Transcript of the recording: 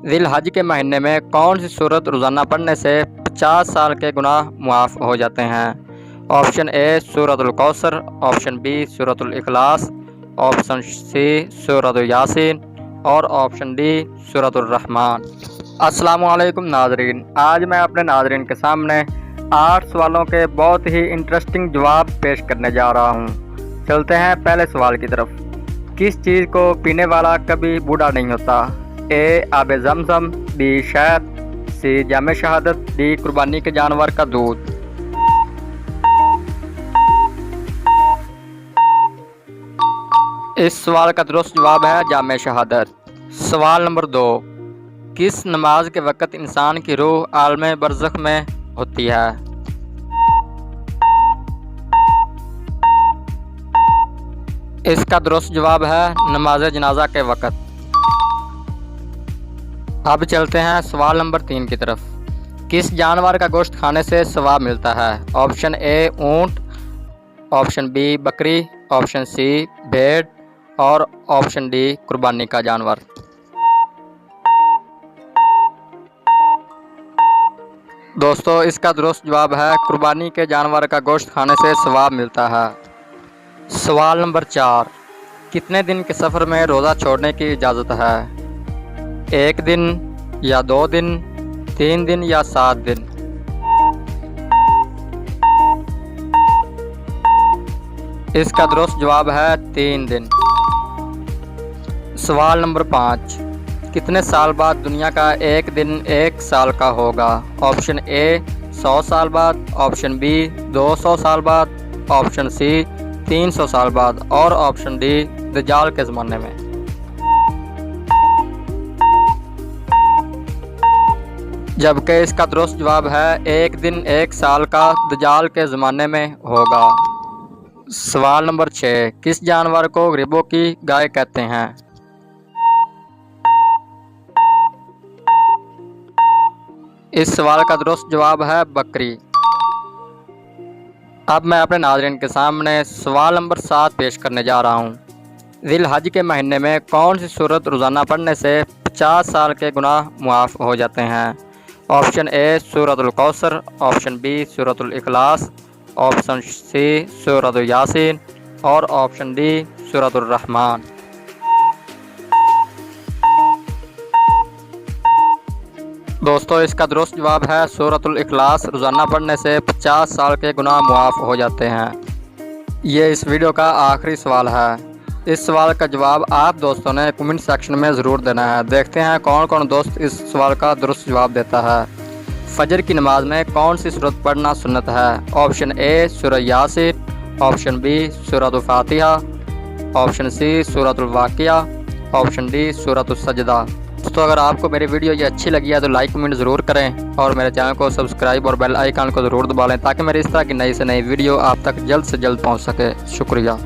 ज़िल-हज के महीने में कौन सी सूरत रोज़ाना पढ़ने से 50 साल के गुनाह मुआफ़ हो जाते हैं? ऑप्शन ए सूरतुल कौसर, ऑप्शन बी सूरतुल इखलास, ऑप्शन सी सूरतुल यासीन और ऑप्शन डी सूरतुल रहमान। अस्सलामुअलैकुम नाज़रीन, आज मैं अपने नाज़रीन के सामने 8 सवालों के बहुत ही इंटरेस्टिंग जवाब पेश करने जा रहा हूँ। चलते हैं पहले सवाल की तरफ। किस चीज़ को पीने वाला कभी बूढ़ा नहीं होता? ए आबे ज़मज़म, बी शहद, सी जामे शहादत, डी कुर्बानी के जानवर का दूध। इस सवाल का दुरुस्त जवाब है जामे शहादत। सवाल नंबर 2, किस नमाज के वक़्त इंसान की रूह आलमे बरज़ख में होती है? इसका दुरुस्त जवाब है नमाज जनाजा के वक़्त। अब चलते हैं सवाल नंबर 3 की तरफ। किस जानवर का गोश्त खाने से सवाब मिलता है? ऑप्शन ए ऊँट, ऑप्शन बी बकरी, ऑप्शन सी भेड़ और ऑप्शन डी कुर्बानी का जानवर। दोस्तों, इसका दुरुस्त जवाब है कुर्बानी के जानवर का गोश्त खाने से सवाब मिलता है। सवाल नंबर 4, कितने दिन के सफ़र में रोज़ा छोड़ने की इजाज़त है? 1 दिन या 2 दिन, 3 दिन या 7 दिन? इसका दुरुस्त जवाब है 3 दिन। सवाल नंबर 5, कितने साल बाद दुनिया का एक दिन 1 साल का होगा? ऑप्शन ए 100 साल बाद, ऑप्शन बी 200 साल बाद, ऑप्शन सी 300 साल बाद और ऑप्शन डी दज्जाल के ज़माने में। जबकि इसका दुरुस्त जवाब है 1 दिन 1 साल का दज्जाल के ज़माने में होगा। सवाल नंबर 6, किस जानवर को गरीबों की गाय कहते हैं? इस सवाल का दुरुस्त जवाब है बकरी। अब मैं अपने नाज़रीन के सामने सवाल नंबर 7 पेश करने जा रहा हूँ। ज़िल-हज के महीने में कौन सी सूरत रोज़ाना पढ़ने से 50 साल के गुनाह मुआफ़ हो जाते हैं? ऑप्शन ए सूरतुल कौसर, ऑप्शन बी सूरतुल इखलास, ऑप्शन सी सूरतुल यासीन और ऑप्शन डी सूरतुल रहमान। दोस्तों, इसका दुरुस्त जवाब है सूरतुल इखलास। रोज़ाना पढ़ने से 50 साल के गुनाह मुआफ़ हो जाते हैं। ये इस वीडियो का आखिरी सवाल है। इस सवाल का जवाब आप दोस्तों ने कमेंट सेक्शन में ज़रूर देना है। देखते हैं कौन कौन दोस्त इस सवाल का दुरुस्त जवाब देता है। फजर की नमाज में कौन सी सूरत पढ़ना सुन्नत है? ऑप्शन ए सूरह यासीन, ऑप्शन बी सूरह फातिहा, ऑप्शन सी सूरह वाक़िया, ऑप्शन डी सूरह सजदा। दोस्तों, अगर आपको मेरी वीडियो ये अच्छी लगी है तो लाइक कमेंट ज़रूर करें और मेरे चैनल को सब्सक्राइब और बेल आइकन को ज़रूर दबा लें ताकि मेरे इस तरह की नई से नई वीडियो आप तक जल्द से जल्द पहुंच सके। शुक्रिया।